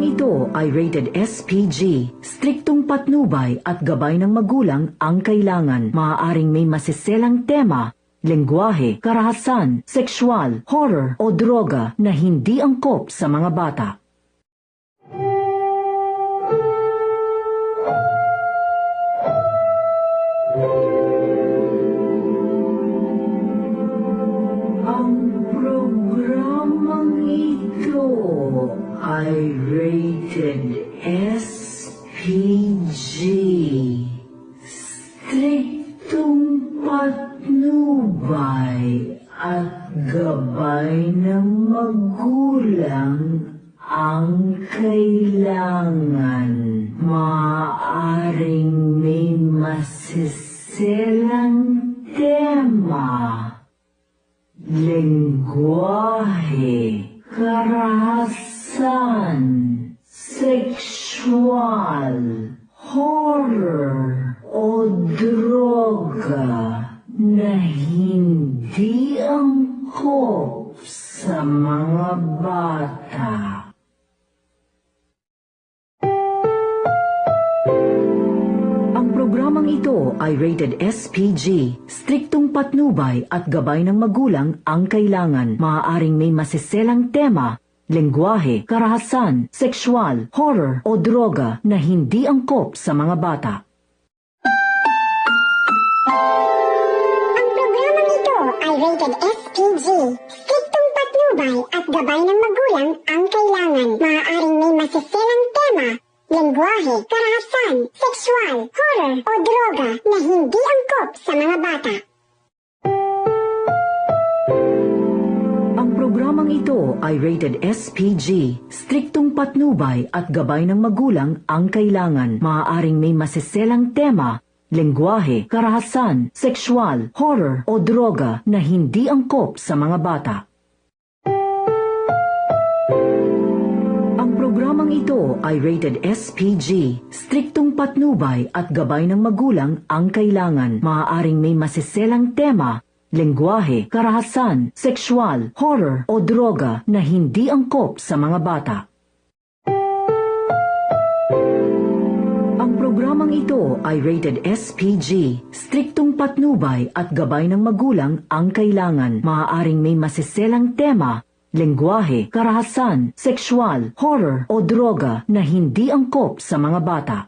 ito ay rated SPG. Striktong patnubay at gabay ng magulang ang kailangan. Maaaring may masiselang tema, lengguwahe, karahasan, sexual, horror o droga na hindi angkop sa mga bata. Ang programang ito ay rated SPG. Striktong patnubay at gabay ng magulang ang kailangan. Maaaring may masiselang tema, lengguwahe, karahasan, sexual, horror o droga na hindi angkop sa mga bata. Ang programang ito ay rated SPG. Striktong patnubay at gabay ng magulang ang kailangan. Maaaring may masiselang tema, lengguwahe, karahasan, sexual, horror o droga na hindi angkop sa mga bata. Ang programang ito ay rated SPG. Striktong patnubay at gabay ng magulang ang kailangan. Maaaring may masiselang tema, lengguwahe, karahasan, sexual, horror o droga na hindi angkop sa mga bata. Ang programang ito ay rated SPG. Striktong patnubay at gabay ng magulang ang kailangan. Maaaring may masiselang tema, lengguwahe, karahasan, sexual, horror o droga na hindi angkop sa mga bata. Ang programang ito ay rated SPG. Striktong patnubay at gabay ng magulang ang kailangan. Maaaring may masiselang tema, lengguwahe, karahasan, sexual, horror o droga na hindi angkop sa mga bata. Ang programang ito ay rated SPG. Striktong patnubay at gabay ng magulang ang kailangan. Maaaring may masiselang tema, lengguwahe, karahasan, sexual, horror o droga na hindi angkop sa mga bata.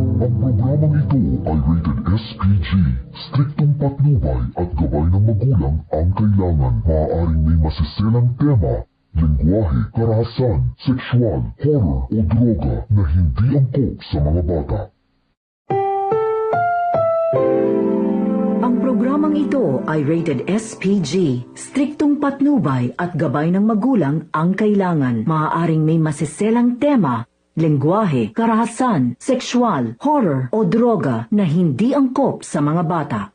Ang programang ito ay rated SPG. Striktong patnubay at gabay ng magulang ang kailangan. Maaaring may masiselang tema, lengguwahe, karahasan, sexual, horror o droga na hindi angkop sa mga bata. Ang programang ito ay rated SPG. Striktong patnubay at gabay ng magulang ang kailangan. Maaaring may masiselang tema, lengguwahe, karahasan, sexual, horror o droga na hindi angkop sa mga bata.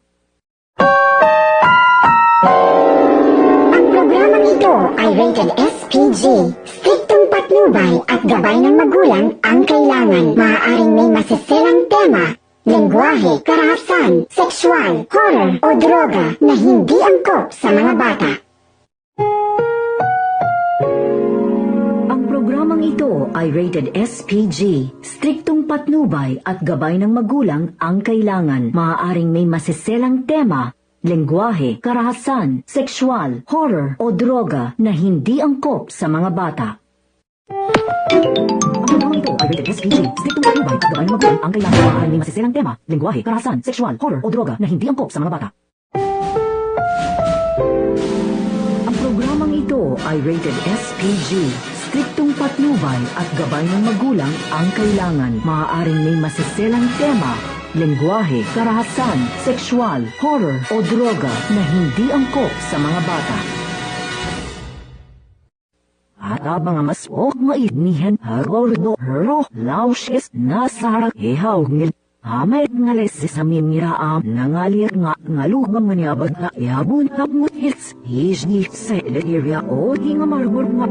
Ang programang ito ay rated SPG. Striktong patnubay at gabay ng magulang ang kailangan. Maaaring may masiselang tema, lengguwahe, karahasan, sexual, horror o droga na hindi angkop sa mga bata. Ang programang ito ay rated SPG. Striktong patnubay at gabay ng magulang ang kailangan. Maaaring may masiselang tema, lengguwahe, karahasan, sexual, horror o droga na hindi angkop sa mga bata. Ang programang ito ay rated SPG. Striktong patnubay at gabay ng magulang ang kailangan. Maaaring may masiselang tema, lengguwahe, karahasan, sexual, horror o droga na hindi angkop sa mga bata. Ang programang ito ay rated SPG. Striktong patnubay at gabay ng magulang ang kailangan. Maaaring may masiselang tema, lengguwahe, karahasan, sexual, horror o droga na hindi angkop sa mga bata. At ang mga maswok mainihan harordo hero lausis nasarak ihaw ngil amay ngales sa mimiraam nangalir nga ngalubang manyabat na iabun na mutils isni sa area o di nga margur nga.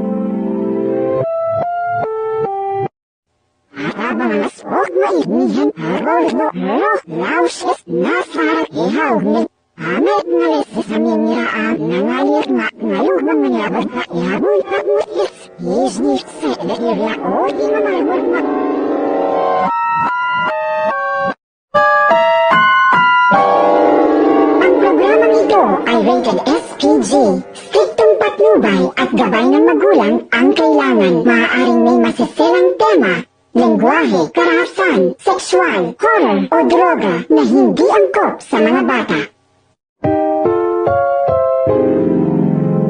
At ang mga maswok mainihan harordo hero lausis nasarak ihaw ngil amay ngales sa mimiraam nangalir nga ngalubang manyabat na iabun na patnubay at gabay ng magulang ang kailangan. Maaaring may masiselang tema, lengguwahe, karahasan, sexual, horror o droga na hindi angkop sa mga bata.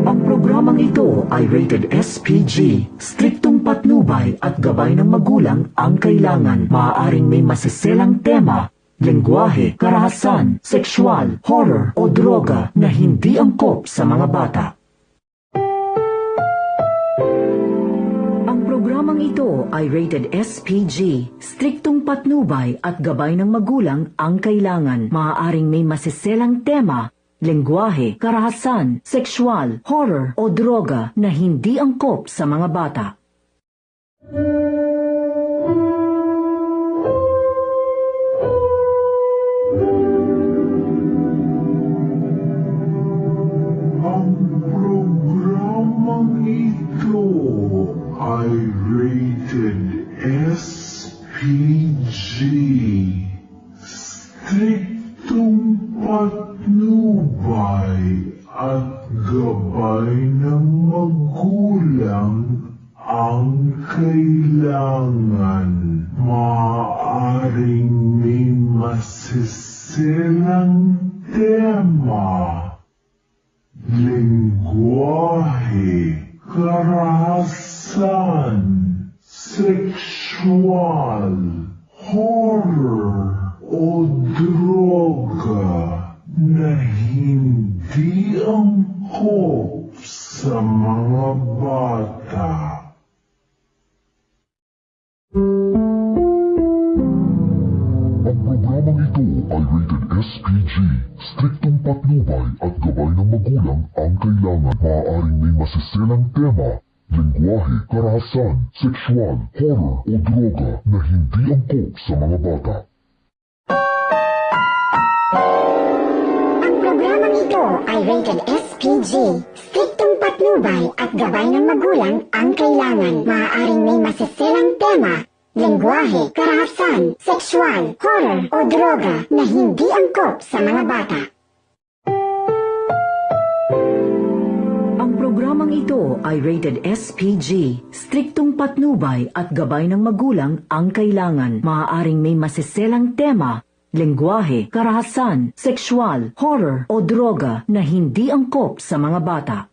Ang programang ito ay rated SPG. Striktong patnubay at gabay ng magulang ang kailangan. Maaaring may masiselang tema, lengguwahe, karahasan, sexual, horror o droga na hindi angkop sa mga bata. Ang programang ito ay rated SPG. Striktong patnubay at gabay ng magulang ang kailangan. Maaaring may masiselang tema, lengguwahe, karahasan, sexual, horror o droga na hindi angkop sa mga bata. Ang programang ito ay rated SPG. Striktong patnubay at gabay ng magulang ang kailangan. Maaaring may masiselang tema, lengguwahe, karahasan, sexual, horror o droga na hindi angkop sa mga bata. Ang programang ito ay rated SPG. Striktong patnubay at gabay ng magulang ang kailangan. Maaaring may masiselang tema, lengguwahe, karahasan, sexual, horror o droga na hindi angkop sa mga bata. Ang programang ito ay rated SPG. Striktong patnubay at gabay ng magulang ang kailangan. Maaaring may masiselang tema, lengguwahe, karahasan, sexual, horror o droga na hindi angkop sa mga bata. Ang programang ito ay rated SPG. Striktong patnubay at gabay ng magulang ang kailangan. Maaaring may masiselang tema, lengguwahe, karahasan, sexual, horror o droga na hindi angkop sa mga bata.